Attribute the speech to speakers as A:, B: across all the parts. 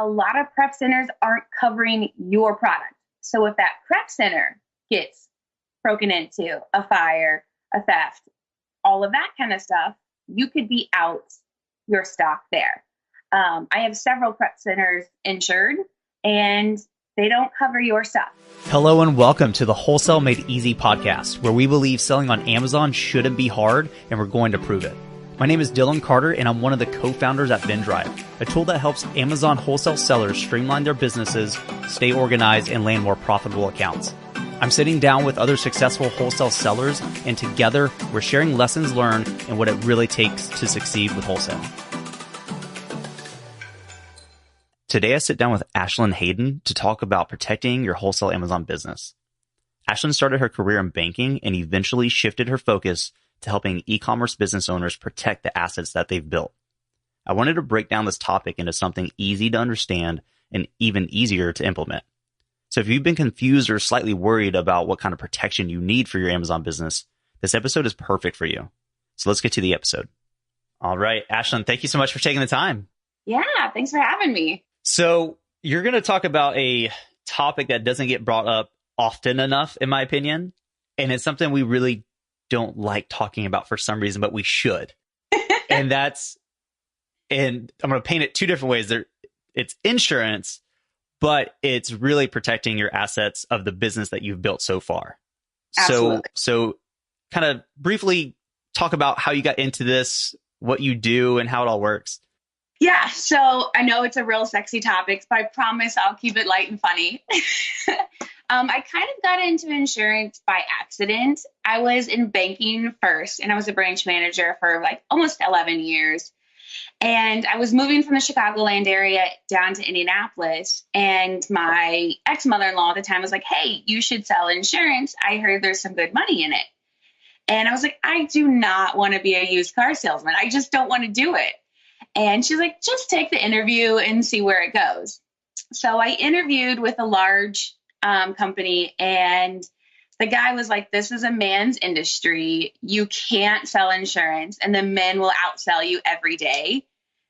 A: a lot of prep centers aren't covering your product. So if that prep center gets broken into, a fire, a theft, all of that kind of stuff, you could be out your stock there. I have several prep centers insured, and they don't cover your stuff.
B: Hello and welcome to the Wholesale Made Easy podcast, where we believe selling on Amazon shouldn't be hard, and we're going to prove it. My name is Dylan Carter, and I'm one of the co-founders at Vendrive, a tool that helps Amazon wholesale sellers streamline their businesses, stay organized, and land more profitable accounts. I'm sitting down with other successful wholesale sellers, and together we're sharing lessons learned and what it really takes to succeed with wholesale. Today I sit down with Ashlin Hadden to talk about protecting your wholesale Amazon business. Ashlin started her career in banking and eventually shifted her focus to helping e-commerce business owners protect the assets that they've built. I wanted to break down this topic into something easy to understand and even easier to implement. So if you've been confused or slightly worried about what kind of protection you need for your Amazon business, this episode is perfect for you. So let's get to the episode. All right, Ashlin, thank you so much for taking the time.
A: Yeah, thanks for having me.
B: So you're going to talk about a topic that doesn't get brought up often enough, in my opinion. And it's something we really don't like talking about for some reason, but we should. And I'm going to paint it two different ways. It's insurance, but it's really protecting your assets of the business that you've built so far.
A: Absolutely.
B: So kind of briefly talk about how you got into this, what you do, and how it all works.
A: Yeah, so I know it's a real sexy topic, but I promise I'll keep it light and funny. I kind of got into insurance by accident. I was in banking first, and I was a branch manager for like almost 11 years. And I was moving from the Chicagoland area down to Indianapolis. And my ex-mother-in-law at the time was like, hey, you should sell insurance. I heard there's some good money in it. And I was like, I do not want to be a used car salesman. I just don't want to do it. And she's like, just take the interview and see where it goes. So I interviewed with a large company, and the guy was like, this is a man's industry. You can't sell insurance, and the men will outsell you every day.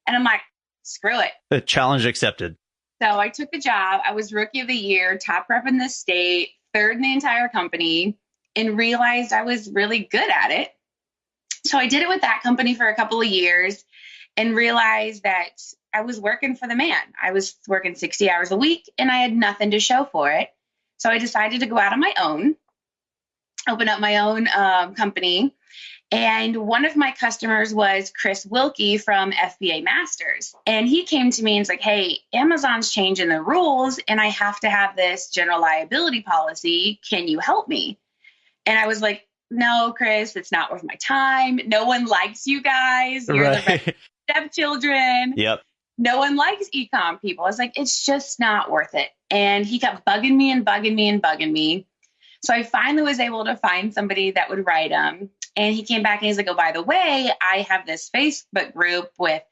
A: And I'm like, screw it.
B: The challenge accepted.
A: So I took the job. I was rookie of the year, top rep in the state, third in the entire company, and realized I was really good at it. So I did it with that company for a couple of years and realized that I was working for the man. I was working 60 hours a week, and I had nothing to show for it. So I decided to go out on my own, open up my own company. And one of my customers was Chris Wilkie from FBA Masters. And he came to me and was like, hey, Amazon's changing the rules, and I have to have this general liability policy. Can you help me? And I was like, no, Chris, it's not worth my time. No one likes you guys. You're
B: Right.
A: the stepchildren.
B: Yep.
A: No one likes ecom people. I was like, it's just not worth it. And he kept bugging me and bugging me and bugging me. So I finally was able to find somebody that would write him. And he came back and he's like, oh, by the way, I have this Facebook group with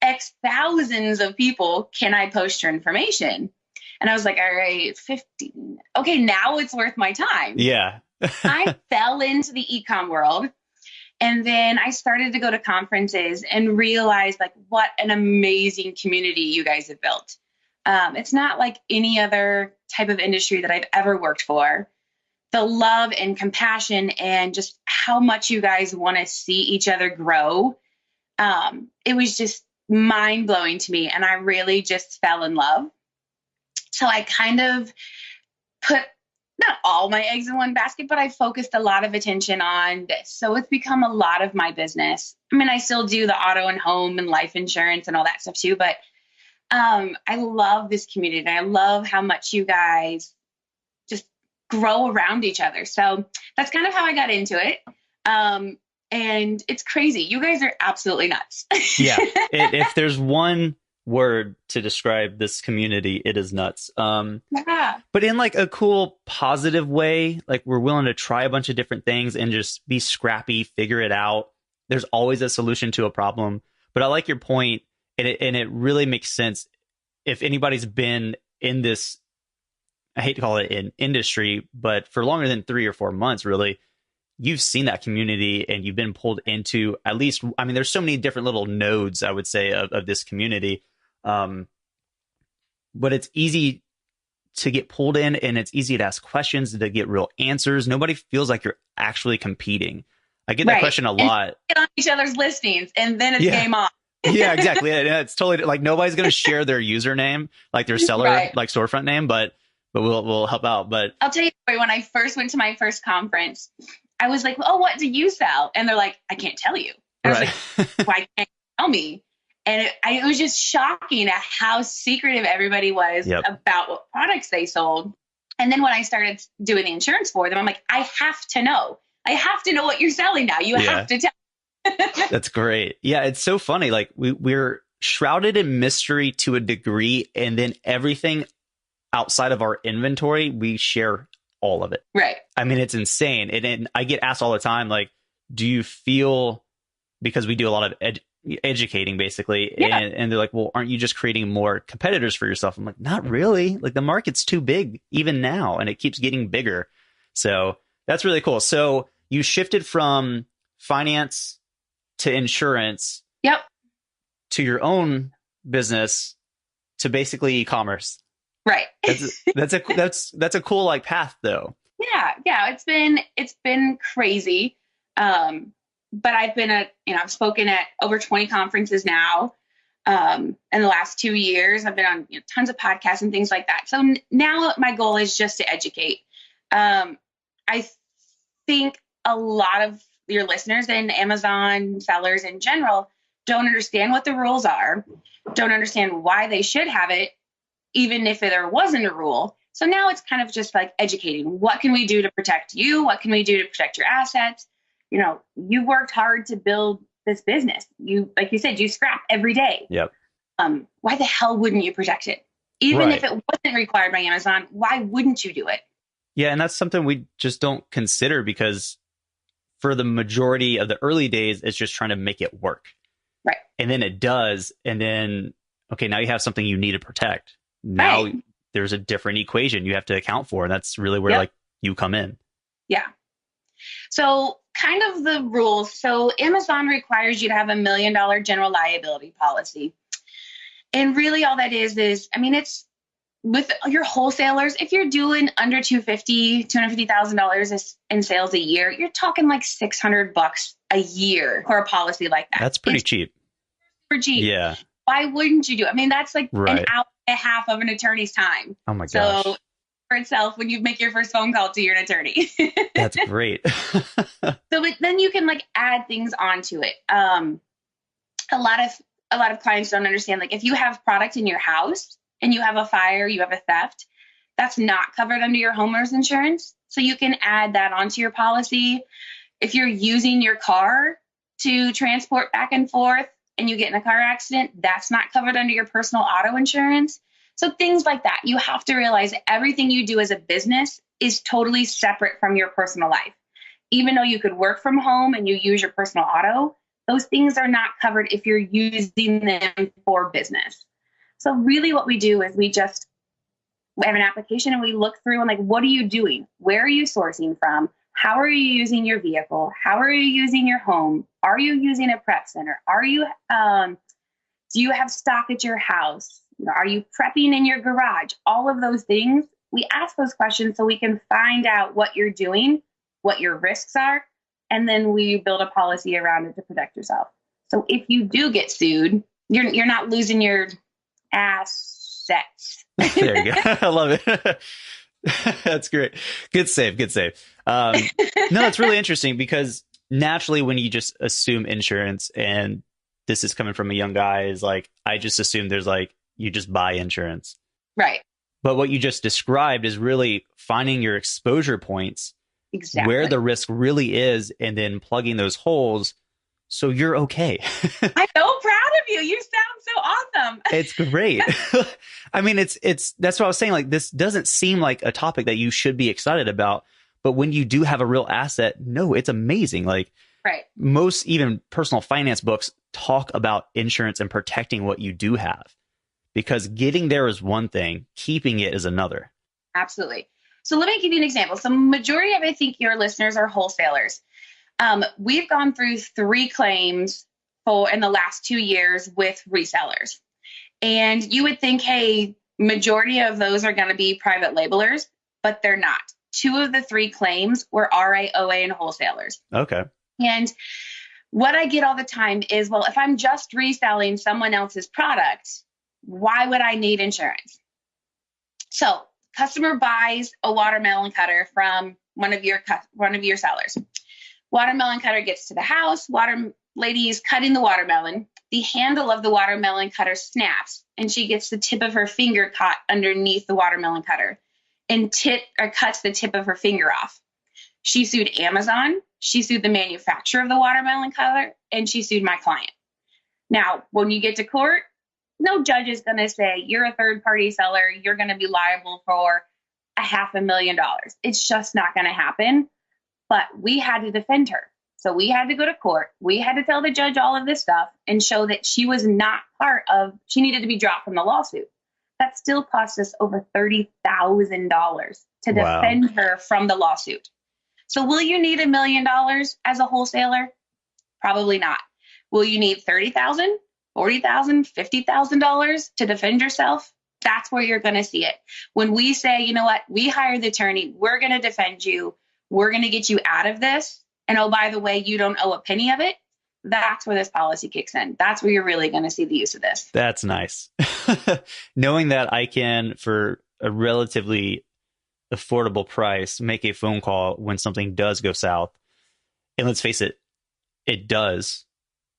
A: X thousands of people. Can I post your information? And I was like, all right, 15. Okay, now it's worth my time.
B: Yeah.
A: I fell into the ecom world. And then I started to go to conferences and realize like what an amazing community you guys have built. It's not like any other type of industry that I've ever worked for. The love and compassion and just how much you guys want to see each other grow. It was just mind blowing to me. And I really just fell in love. So I kind of put not all my eggs in one basket, but I focused a lot of attention on this. So it's become a lot of my business. I mean, I still do the auto and home and life insurance and all that stuff too, but I love this community. And I love how much you guys just grow around each other. So that's kind of how I got into it. And it's crazy. You guys are absolutely nuts.
B: Yeah. If there's one word to describe this community, it is nuts.
A: Yeah.
B: But in like a cool, positive way, like we're willing to try a bunch of different things and just be scrappy, figure it out. There's always a solution to a problem. But I like your point, and it really makes sense. If anybody's been in this, I hate to call it an industry, but for longer than 3 or 4 months, really, you've seen that community and you've been pulled into at least, I mean, there's so many different little nodes, I would say, of this community. but it's easy to get pulled in and it's easy to ask questions to get real answers. Nobody feels like you're actually competing. I get that question a lot.
A: Get on each other's listings and then it's game on.
B: Yeah, exactly. Yeah, it's totally like nobody's going to share their username, like their seller, like storefront name, but we'll help out. But
A: I'll tell you, when I first went to my first conference, I was like, "Oh, what do you sell?" And they're like, "I can't tell you." I was like, "Why can't you tell me?" And it was just shocking at how secretive everybody was about what products they sold. And then when I started doing the insurance for them, I'm like, I have to know. I have to know what you're selling now. You have to tell.
B: That's great. Yeah, it's so funny. Like we're shrouded in mystery to a degree, and then everything outside of our inventory, we share all of it.
A: Right.
B: I mean, it's insane. And I get asked all the time, like, do you feel, because we do a lot of educating basically, and they're like, well, aren't you just creating more competitors for yourself? I'm like, not really. Like the market's too big even now, and it keeps getting bigger. So that's really cool. So you shifted from finance to insurance, to your own business, to basically e-commerce.
A: Right.
B: That's a cool like path though.
A: Yeah. It's been crazy. But I've been I've spoken at over 20 conferences now. In the last 2 years, I've been on tons of podcasts and things like that. So now my goal is just to educate. I think a lot of your listeners and Amazon sellers in general don't understand what the rules are, don't understand why they should have it, even if there wasn't a rule. So now it's kind of just like educating. What can we do to protect you? What can we do to protect your assets? You worked hard to build this business. You, like you said, you scrap every day.
B: Yep.
A: Why the hell wouldn't you protect it? Even if it wasn't required by Amazon, why wouldn't you do it? Yeah.
B: And that's something we just don't consider, because for the majority of the early days, it's just trying to make it work.
A: Right.
B: And then it does. And then, okay, now you have something you need to protect. Now there's a different equation you have to account for. And that's really where like you come in. Yeah.
A: So kind of the rules. So Amazon requires you to have $1 million general liability policy. And really all that is, I mean, it's with your wholesalers. If you're doing under $250,000 in sales a year, you're talking like $600 a year for a policy like that.
B: That's pretty cheap.
A: Super cheap.
B: Yeah.
A: Why wouldn't you do it? I mean, that's like an hour and a half of an attorney's time.
B: Oh my gosh.
A: So for itself when you make your first phone call to your attorney.
B: That's great.
A: So then you can like add things onto it. A lot of clients don't understand, like if you have product in your house and you have a fire, you have a theft, that's not covered under your homeowner's insurance. So you can add that onto your policy. If you're using your car to transport back and forth and you get in a car accident, that's not covered under your personal auto insurance. So things like that. You have to realize everything you do as a business is totally separate from your personal life. Even though you could work from home and you use your personal auto, those things are not covered if you're using them for business. So really what we do is we have an application and we look through and like, what are you doing? Where are you sourcing from? How are you using your vehicle? How are you using your home? Are you using a prep center? Do you have stock at your house? Are you prepping in your garage? All of those things, we ask those questions so we can find out what you're doing, what your risks are, and then we build a policy around it to protect yourself. So if you do get sued, you're not losing your assets.
B: There you go. I love it. That's great. Good save. No, it's really interesting because naturally when you just assume insurance, and this is coming from a young guy, is like, I just assume there's like, you just buy insurance.
A: Right.
B: But what you just described is really finding your exposure points,
A: exactly
B: where the risk really is, and then plugging those holes so you're okay.
A: I'm so proud of you. You sound so awesome.
B: It's great. I mean, it's that's what I was saying. Like, this doesn't seem like a topic that you should be excited about, but when you do have a real asset, no, it's amazing. Like,
A: right.
B: Most even personal finance books talk about insurance and protecting what you do have, because getting there is one thing, keeping it is another.
A: Absolutely. So let me give you an example. So majority of, I think, your listeners are wholesalers. We've gone through 3 claims in the last 2 years with resellers. And you would think, hey, Majority of those are going to be private labelers, but they're not. 2 of the 3 claims were RA, OA, and wholesalers.
B: Okay.
A: And what I get all the time is, well, if I'm just reselling someone else's product, why would I need insurance? So customer buys a watermelon cutter from one of your sellers. Watermelon cutter gets to the house. Water lady is cutting the watermelon. The handle of the watermelon cutter snaps, and she gets the tip of her finger caught underneath the watermelon cutter and cuts the tip of her finger off. She sued Amazon. She sued the manufacturer of the watermelon cutter, and she sued my client. Now, when you get to court, no judge is going to say, you're a third-party seller, you're going to be liable for $500,000. It's just not going to happen. But we had to defend her. So we had to go to court. We had to tell the judge all of this stuff and show that she was not she needed to be dropped from the lawsuit. That still cost us over $30,000 to defend her from the lawsuit. So will you need $1 million as a wholesaler? Probably not. Will you need $30,000, $40,000, $50,000 to defend yourself? That's where you're going to see it. When we say, you know what, we hired the attorney, we're going to defend you. We're going to get you out of this. And oh, by the way, you don't owe a penny of it. That's where this policy kicks in. That's where you're really going to see the use of this.
B: That's nice. Knowing that I can, for a relatively affordable price, make a phone call when something does go south. And let's face it, it does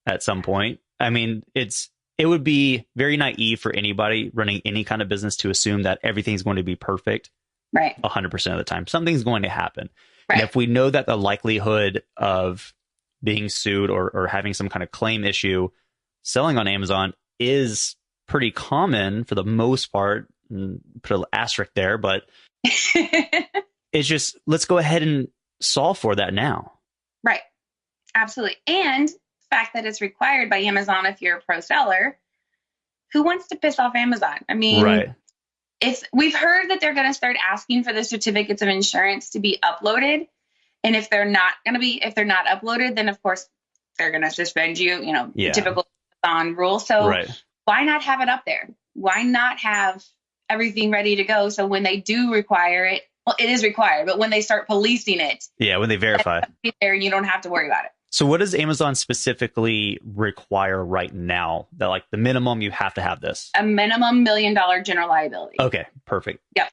B: at some point. I mean, it would be very naive for anybody running any kind of business to assume that everything's going to be perfect.
A: Right.
B: 100% of the time. Something's going to happen.
A: Right.
B: And if we know that the likelihood of being sued or having some kind of claim issue selling on Amazon is pretty common for the most part, and put an asterisk there, but it's just, let's go ahead and solve for that now.
A: Right. Absolutely. And the fact that it's required by Amazon if you're a pro seller, who wants to piss off Amazon? I mean,
B: right.
A: We've heard that they're going to start asking for the certificates of insurance to be uploaded. And if they're not uploaded, then of course they're going to suspend you, typical Amazon rule. So Why not have it up there? Why not have everything ready to go? So when they do require it, well, it is required, but when they start policing it.
B: Yeah. When they verify
A: it there, you don't have to worry about it.
B: So what does Amazon specifically require right now? That like the minimum you have to have this?
A: A minimum $1 million general liability.
B: Okay, perfect.
A: Yep.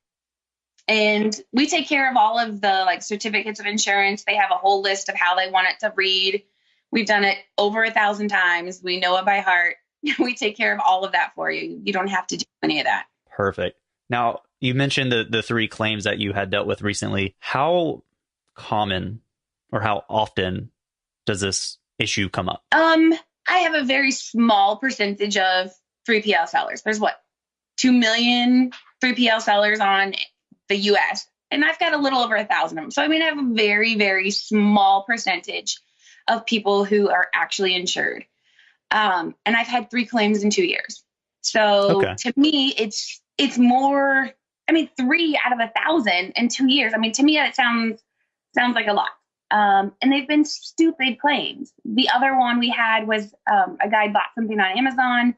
A: And we take care of all of the certificates of insurance. They have a whole list of how they want it to read. We've done it over 1,000 times. We know it by heart. We take care of all of that for you. You don't have to do any of that. Perfect.
B: Now, you mentioned the 3 claims that you had dealt with recently. How common or how often does this issue come up?
A: I have a very small percentage of 3PL sellers. There's 2 million 3PL sellers on the US, and I've got a little over 1,000 of them. So, I mean, I have a very, very small percentage of people who are actually insured. And I've had 3 claims in 2 years. So to me, it's more, 3 out of 1,000 in 2 years. To me, that sounds like a lot. And they've been stupid claims. The other one we had was a guy bought something on Amazon.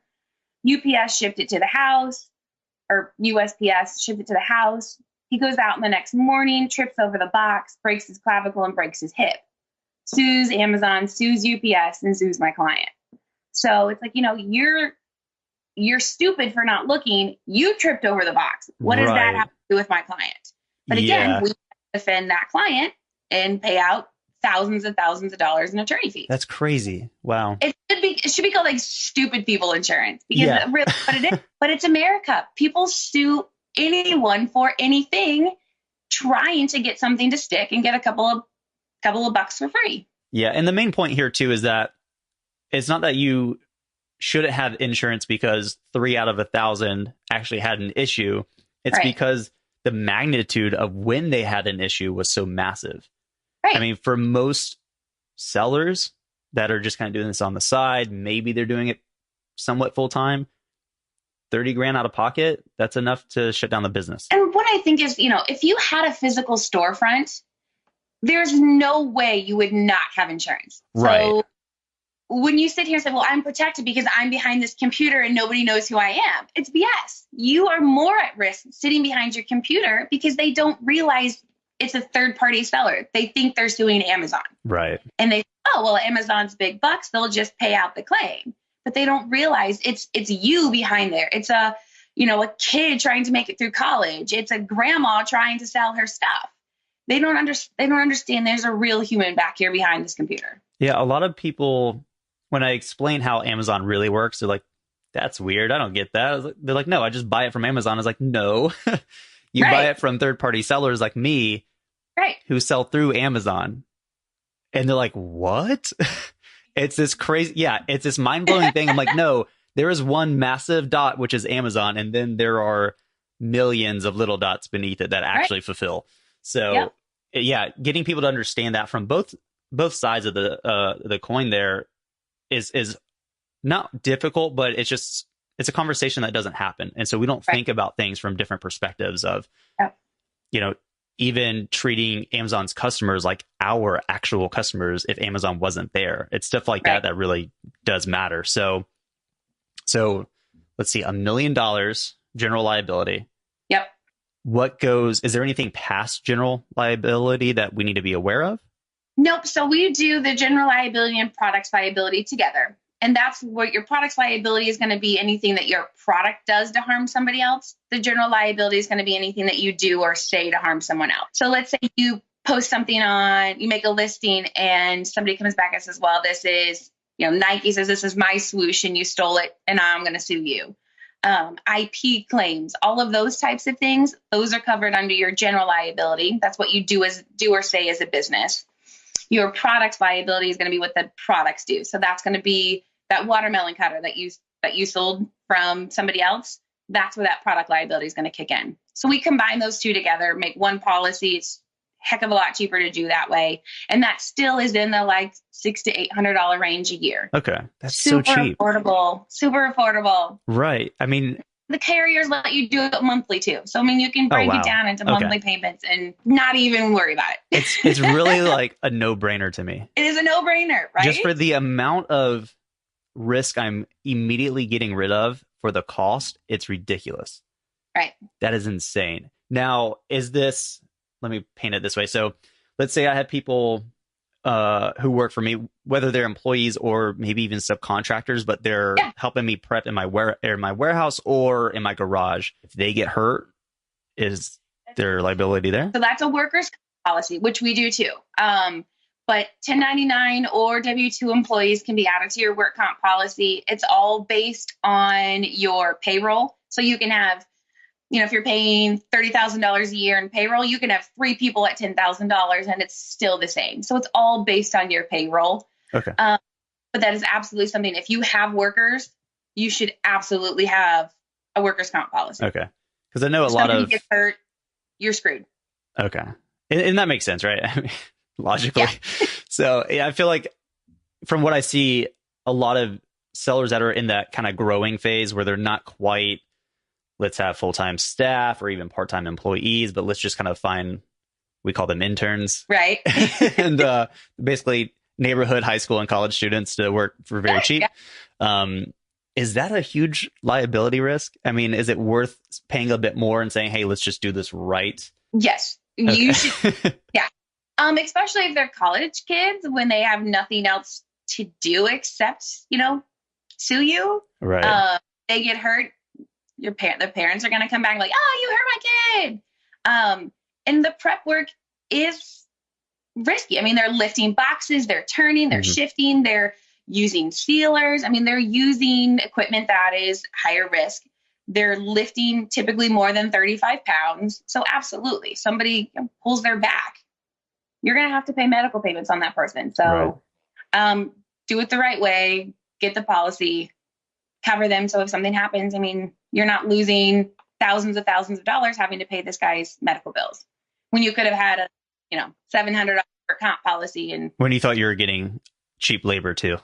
A: UPS shipped it to the house, or USPS shipped it to the house. He goes out the next morning, trips over the box, breaks his clavicle, and breaks his hip. Sues Amazon, sues UPS, and sues my client. So it's you're stupid for not looking. You tripped over the box. What does that have to do with my client? But again, we defend that client and pay out thousands and thousands of dollars in attorney fees.
B: That's crazy. Wow.
A: It should be called stupid people insurance, because really what it is. But it's America. People sue anyone for anything, trying to get something to stick and get a couple of bucks for free.
B: Yeah, and the main point here too is that it's not that you shouldn't have insurance because 3 out of 1,000 actually had an issue. It's because the magnitude of when they had an issue was so massive. Right. For most sellers that are just kind of doing this on the side, maybe they're doing it somewhat full time, 30 grand out of pocket, that's enough to shut down the business.
A: And what I think is, if you had a physical storefront, there's no way you would not have insurance.
B: Right.
A: So when you sit here and say, well, I'm protected because I'm behind this computer and nobody knows who I am, it's BS. You are more at risk sitting behind your computer because they don't realize it's a third-party seller. They think they're suing Amazon.
B: Right.
A: And they, oh, well, Amazon's big bucks, they'll just pay out the claim. But they don't realize it's you behind there. It's a kid trying to make it through college. It's a grandma trying to sell her stuff. They don't understand there's a real human back here behind this computer.
B: Yeah, a lot of people, when I explain how Amazon really works, they're like, that's weird. I don't get that. They're like, no, I just buy it from Amazon. I was like, no, you
A: Right.
B: buy it from third-party sellers like me,
A: right,
B: who sell through Amazon. And they're like, what? It's this crazy. Yeah, it's this mind-blowing thing. I'm like, no, there is one massive dot, which is Amazon. And then there are millions of little dots beneath it that actually fulfill. So yeah, getting people to understand that from both sides of the coin there is not difficult, but it's a conversation that doesn't happen. And so we don't think about things from different perspectives of, even treating Amazon's customers like our actual customers if Amazon wasn't there. It's stuff like that really does matter. So let's see, $1 million general liability.
A: Yep.
B: Is there anything past general liability that we need to be aware of?
A: Nope. So we do the general liability and products liability together. And that's what your products liability is going to be, anything that your product does to harm somebody else. The general liability is going to be anything that you do or say to harm someone else. So let's say you post something you make a listing and somebody comes back and says, well, this is, Nike says, this is my solution. You stole it and I'm going to sue you. IP claims, all of those types of things, those are covered under your general liability. That's what you do or say as a business. Your products liability is going to be what the products do. So that's going to be that watermelon cutter that you sold from somebody else. That's where that product liability is going to kick in. So we combine those two together, make one policy. It's a heck of a lot cheaper to do that way. And that still is in the $600 to $800 range a year.
B: Okay. That's so cheap.
A: Super affordable.
B: Right. I mean,
A: the carriers let you do it monthly too. So, you can break it down into monthly payments and not even worry about it.
B: It's really like a no-brainer to me.
A: It is a no-brainer, right?
B: Just for the amount of risk I'm immediately getting rid of for the cost, it's ridiculous.
A: Right.
B: That is insane. Now, let me paint it this way. So let's say I have people who work for me, whether they're employees or maybe even subcontractors, but they're helping me prep in my warehouse or in my garage. If they get hurt, is there liability there?
A: So that's a workers' policy, which we do too. But 1099 or W-2 employees can be added to your work comp policy. It's all based on your payroll. So you can have, if you're paying $30,000 a year in payroll, you can have 3 people at $10,000 and it's still the same. So it's all based on your payroll.
B: Okay.
A: But that is absolutely something. If you have workers, you should absolutely have a workers' comp policy.
B: Okay. Because I know a
A: if
B: lot of
A: somebody gets hurt, you're screwed.
B: Okay. And that makes sense, right? I mean, logically.
A: Yeah.
B: So I feel like from what I see, a lot of sellers that are in that kind of growing phase where they're not quite, let's have full-time staff or even part-time employees, but let's just kind of we call them interns.
A: Right.
B: And basically neighborhood high school and college students to work for very cheap. Yeah. Is that a huge liability risk? I mean, is it worth paying a bit more and saying, hey, let's just do this right?
A: Yes. Okay. You should. Yeah. Especially if they're college kids when they have nothing else to do except, sue you.
B: Right.
A: They get hurt. Their parents are going to come back like, oh, you hurt my kid. And the prep work is risky. I mean, they're lifting boxes, they're turning, they're shifting, they're using sealers. I mean, they're using equipment that is higher risk. They're lifting typically more than 35 pounds. So absolutely, somebody pulls their back, you're going to have to pay medical payments on that person. So do it the right way, get the policy, cover them. So if something happens, I mean, you're not losing thousands of dollars having to pay this guy's medical bills when you could have had a, $700 comp policy. And
B: when you thought you were getting cheap labor too.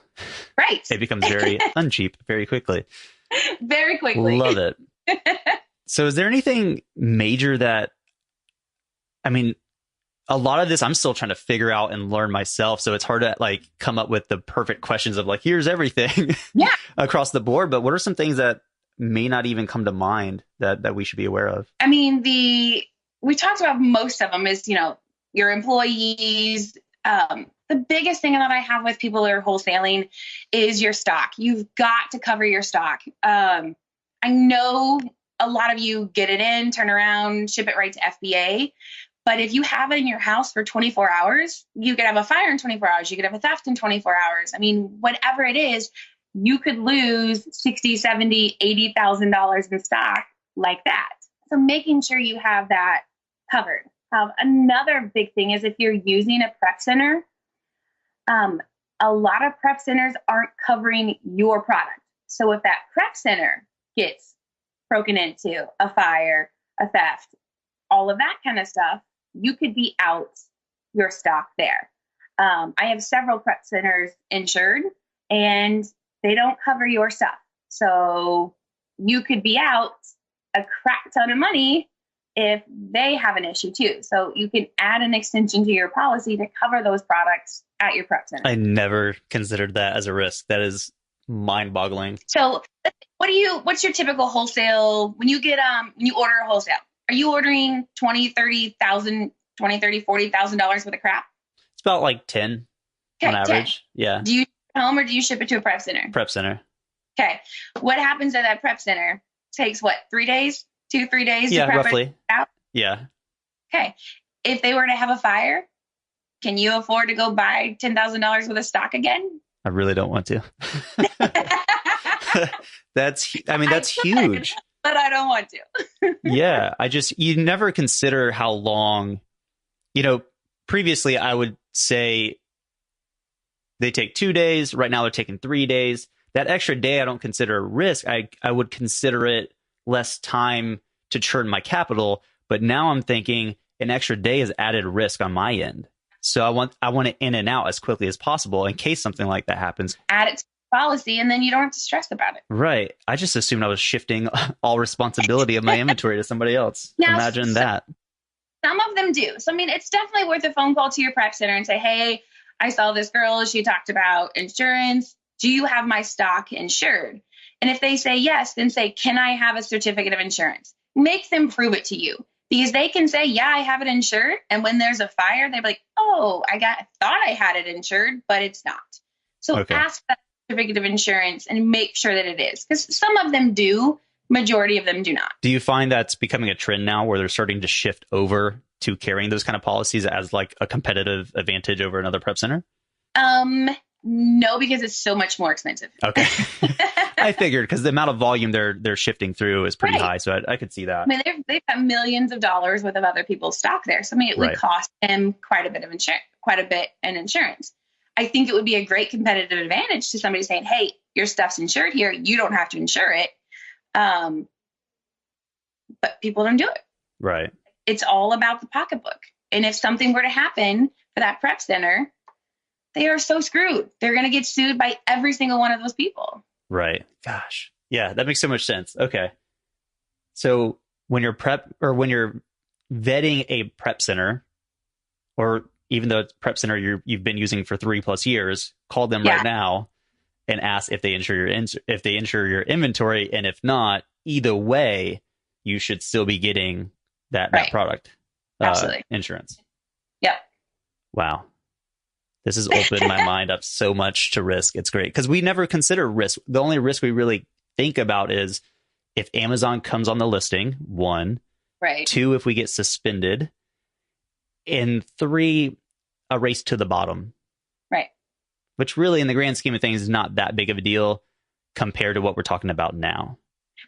A: Right.
B: It becomes very uncheap very quickly.
A: Very quickly.
B: Love it. So is there anything major that, I mean, a lot of this I'm still trying to figure out and learn myself. So it's hard to like come up with the perfect questions of like, here's everything
A: Yeah.
B: across the board. But what are some things that may not even come to mind that we should be aware of?
A: I mean, we talked about most of them is, your employees. The biggest thing that I have with people who are wholesaling is your stock. You've got to cover your stock. I know a lot of you get it in, turn around, ship it right to FBA. But if you have it in your house for 24 hours, you could have a fire in 24 hours. You could have a theft in 24 hours. I mean, whatever it is, you could lose $60, $70, $80,000 in stock like that. So making sure you have that covered. Another big thing is if you're using a prep center, a lot of prep centers aren't covering your product. So if that prep center gets broken into, a fire, a theft, all of that kind of stuff, you could be out your stock there. I have several prep centers insured and they don't cover your stuff. So you could be out a crap ton of money if they have an issue too. So you can add an extension to your policy to cover those products at your prep center.
B: I never considered that as a risk. That is mind-boggling.
A: So what's your typical wholesale when you get when you order a wholesale? Are you ordering $40,000 worth of crap?
B: It's about like 10 on average. 10. Yeah.
A: Do you ship it home or do you ship it to a prep center?
B: Prep center.
A: Okay. What happens at that prep center? Takes what, 3 days? 2-3 days?
B: Yeah,
A: to prep
B: roughly.
A: It out?
B: Yeah.
A: Okay. If they were to have a fire, can you afford to go buy $10,000 worth of stock again?
B: I really don't want to. That's huge.
A: But I don't want to.
B: Yeah. You never consider how long, previously I would say they take 2 days. Right now they're taking 3 days. That extra day I don't consider a risk. I would consider it less time to churn my capital. But now I'm thinking an extra day is added risk on my end. So I want it in and out as quickly as possible in case something like that happens.
A: Add it to the policy and then you don't have to stress about it.
B: Right. I just assumed I was shifting all responsibility of my inventory to somebody else. Now, imagine that.
A: Some of them do. So, I mean, it's definitely worth a phone call to your prep center and say, hey, I saw this girl. She talked about insurance. Do you have my stock insured? And if they say yes, then say, can I have a certificate of insurance? Make them prove it to you. Because they can say, yeah, I have it insured. And when there's a fire, they're like, oh, thought I had it insured, but it's not. So ask that certificate of insurance and make sure that it is. Because some of them do, majority of them do not.
B: Do you find that's becoming a trend now where they're starting to shift over to carrying those kind of policies as like a competitive advantage over another prep center?
A: No, because it's so much more expensive.
B: Okay. I figured because the amount of volume they're shifting through is pretty high. So I could see that.
A: I mean, they've got millions of dollars worth of other people's stock there. So I mean, it would cost them quite a bit in insurance. I think it would be a great competitive advantage to somebody saying, hey, your stuff's insured here. You don't have to insure it. But people don't do it.
B: Right.
A: It's all about the pocketbook. And if something were to happen for that prep center, they are so screwed. They're going to get sued by every single one of those people.
B: Right. Gosh. Yeah, that makes so much sense. Okay. So when you're vetting a prep center, or even though it's prep center you've been using for 3+ years, call them right now and ask if they insure your inventory. And if not, either way, you should still be getting that product.
A: Absolutely.
B: Insurance.
A: Yep.
B: Wow. This has opened my mind up so much to risk. It's great because we never consider risk. The only risk we really think about is if Amazon comes on the listing, 1,
A: right.
B: 2, if we get suspended, and 3, a race to the bottom.
A: Right.
B: Which really, in the grand scheme of things, is not that big of a deal compared to what we're talking about now.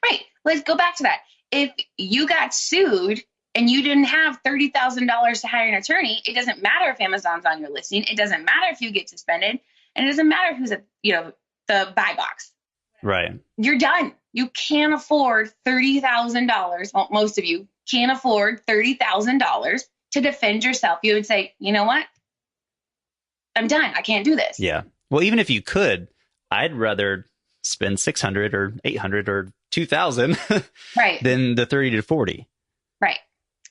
A: Right. Let's go back to that. If you got sued and you didn't have $30,000 to hire an attorney, it doesn't matter if Amazon's on your listing. It doesn't matter if you get suspended. And it doesn't matter who's the buy box.
B: Right.
A: You're done. You can't afford $30,000. Well, most of you can't afford $30,000 to defend yourself. You would say, you know what? I'm done. I can't do this.
B: Yeah. Well, even if you could, I'd rather spend $600 or $800 or $2,000
A: right.
B: than the 30 to 40.
A: Right.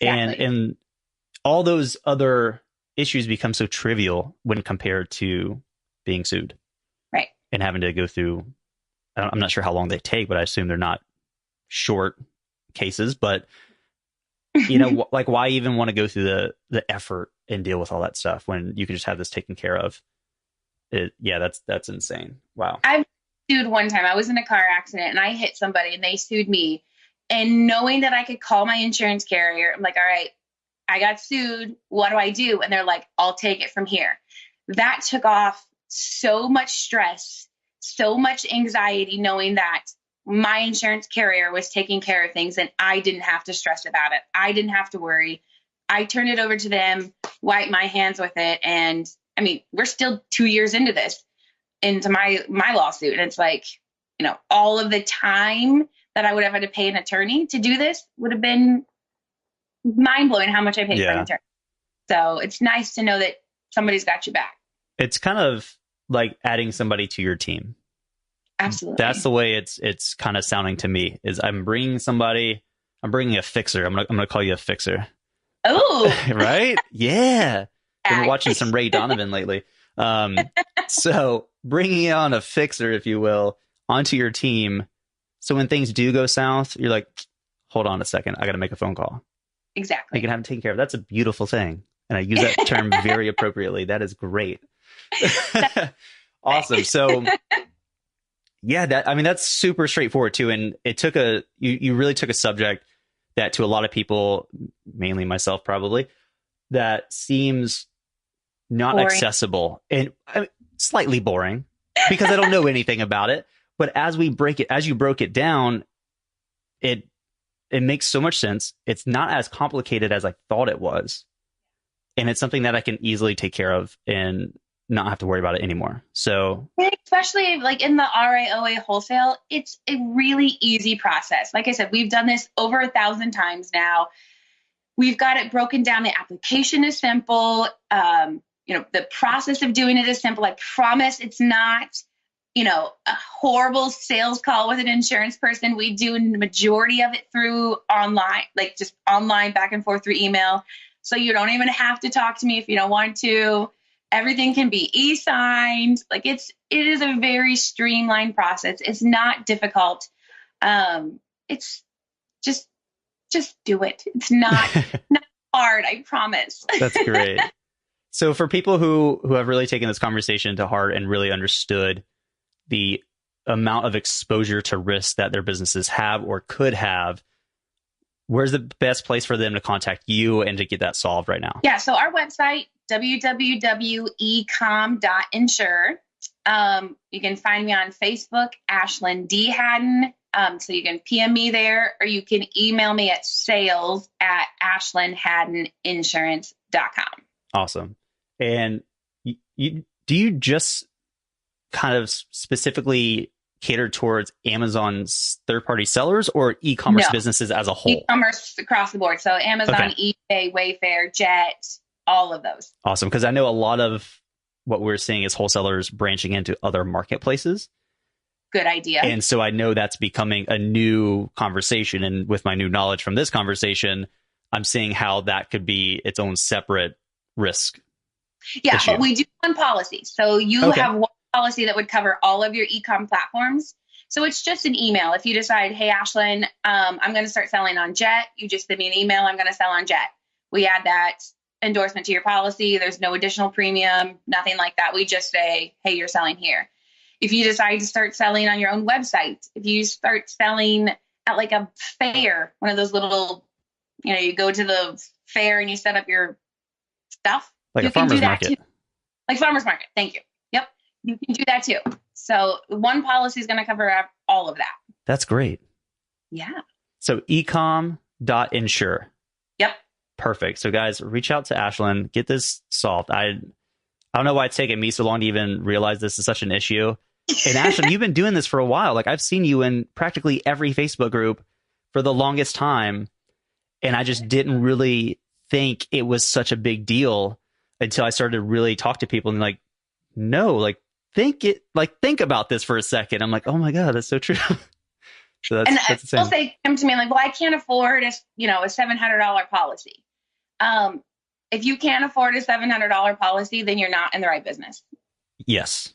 A: Exactly.
B: And all those other issues become so trivial when compared to being sued.
A: Right.
B: And having to go through, I'm not sure how long they take, but I assume they're not short cases, but like why even want to go through the effort and deal with all that stuff when you can just have this taken care of? That's insane. Wow.
A: I've sued one time. I was in a car accident and I hit somebody and they sued me. And knowing that I could call my insurance carrier, I'm like, all right, I got sued. What do I do? And they're like, I'll take it from here. That took off so much stress, so much anxiety, knowing that my insurance carrier was taking care of things and I didn't have to stress about it. I didn't have to worry. I turned it over to them, wiped my hands with it. And I mean, we're still 2 years into this, into my lawsuit. And it's like, all of the time that I would have had to pay an attorney to do this would have been mind blowing how much I paid for an attorney. So it's nice to know that somebody's got your back. It's
B: kind of like adding somebody to your team.
A: Absolutely.
B: That's the way it's kind of sounding to me. Is I'm bringing a fixer. I'm gonna call you a fixer.
A: Oh,
B: right? Yeah. Been watching some Ray Donovan lately. So bringing on a fixer, if you will, onto your team. So when things do go south, you're like, hold on a second, I got to make a phone call.
A: Exactly.
B: You can have them taken care of. That's a beautiful thing. And I use that term very appropriately. That is great. Awesome. So yeah, that's super straightforward too. And it took you really took a subject that to a lot of people, mainly myself probably, that seems not boring. Accessible and slightly boring because I don't know anything about it. But as you broke it down, it makes so much sense. It's not as complicated as I thought it was. And it's something that I can easily take care of and not have to worry about it anymore. So
A: especially like in the RIOA wholesale, it's a really easy process. Like I said, we've done this over 1,000 times now. We've got it broken down. The application is simple. The process of doing it is simple. I promise it's not, a horrible sales call with an insurance person. We do the majority of it through online, like just online back and forth through email. So you don't even have to talk to me if you don't want to. Everything can be e-signed. Like it is a very streamlined process. It's not difficult. It's just do it. It's not hard. I promise.
B: That's great. So for people who have really taken this conversation to heart and really understood the amount of exposure to risk that their businesses have or could have, where's the best place for them to contact you and to get that solved right now?
A: Yeah. So our website, www.ecom.insure. You can find me on Facebook, Ashlin D. Hadden. So you can PM me there, or you can email me at sales@ashlinhaddeninsurance.com.
B: Awesome. And do you just kind of specifically cater towards Amazon's third-party sellers or e-commerce businesses as a whole?
A: E-commerce across the board. So Amazon, eBay, Wayfair, Jet, all of those.
B: Awesome. Because I know a lot of what we're seeing is wholesalers branching into other marketplaces.
A: Good idea.
B: And so I know that's becoming a new conversation. And with my new knowledge from this conversation, I'm seeing how that could be its own separate risk.
A: Yeah,
B: issue.
A: But we do one policy. So you have one policy that would cover all of your e-com platforms. So it's just an email. If you decide, hey, Ashlin, I'm going to start selling on Jet, you just send me an email, I'm going to sell on Jet. We add that endorsement to your policy. There's no additional premium, nothing like that. We just say, hey, you're selling here. If you decide to start selling on your own website, if you start selling at like a fair, one of those little, you go to the fair and you set up your stuff.
B: Like a farmer's market.
A: Too. Like farmer's market. Thank you. Yep. You can do that too. So one policy is going to cover all of that.
B: That's great.
A: Yeah.
B: So ecom.insure.
A: Yep.
B: Perfect. So guys, reach out to Ashlin, get this solved. I don't know why it's taken me so long to even realize this is such an issue. And Ashlin, you've been doing this for a while. Like I've seen you in practically every Facebook group for the longest time. And I just didn't really think it was such a big deal until I started to really talk to people and like, no, like think about this for a second. I'm like, oh my God, that's so true. So that's insane.
A: They'll say, come to me like, well, I can't afford a $700 policy. If you can't afford a $700 policy, then you're not in the right business.
B: Yes.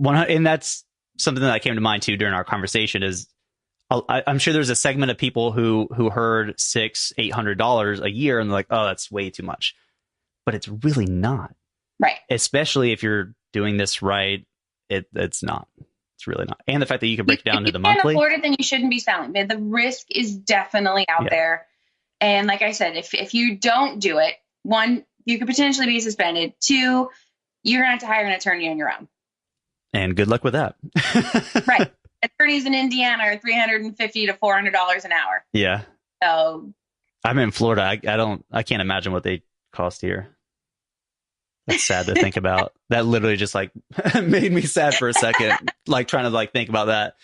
B: And that's something that came to mind too during our conversation is I'm sure there's a segment of people who heard $600-800 a year and they're like, oh, that's way too much. But it's really not.
A: Right.
B: Especially if you're doing this right. It's not. It's really not. And the fact that you can break it down to the
A: monthly.
B: monthly.
A: If you can't afford it, then you shouldn't be selling. But the risk is definitely out there. And like I said, if you don't do it, one, you could potentially be suspended. Two, you're going to have to hire an attorney on your own.
B: And good luck with that.
A: Right. Attorneys in Indiana are $350 to $400 an hour.
B: Yeah.
A: So
B: I'm in Florida. I can't imagine what they cost here. That's sad to think about. That literally just like made me sad for a second, like trying to like think about that.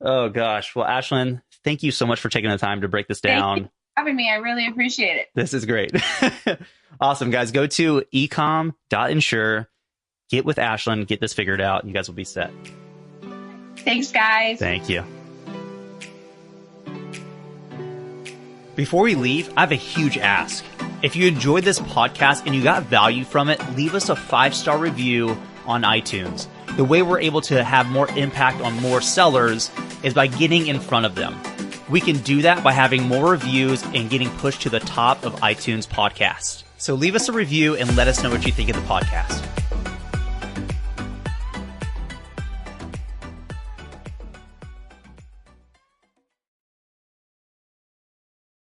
B: Oh gosh. Well, Ashlin, thank you so much for taking the time to break this down.
A: Thank you for having me. I really appreciate it.
B: This is great. Awesome, guys. Go to ecom.insure, get with Ashlin, get this figured out. You guys will be set.
A: Thanks, guys.
B: Thank you. Before we leave, I have a huge ask. If you enjoyed this podcast and you got value from it, leave us a 5-star review on iTunes. The way we're able to have more impact on more sellers is by getting in front of them. We can do that by having more reviews and getting pushed to the top of iTunes podcasts. So leave us a review and let us know what you think of the podcast.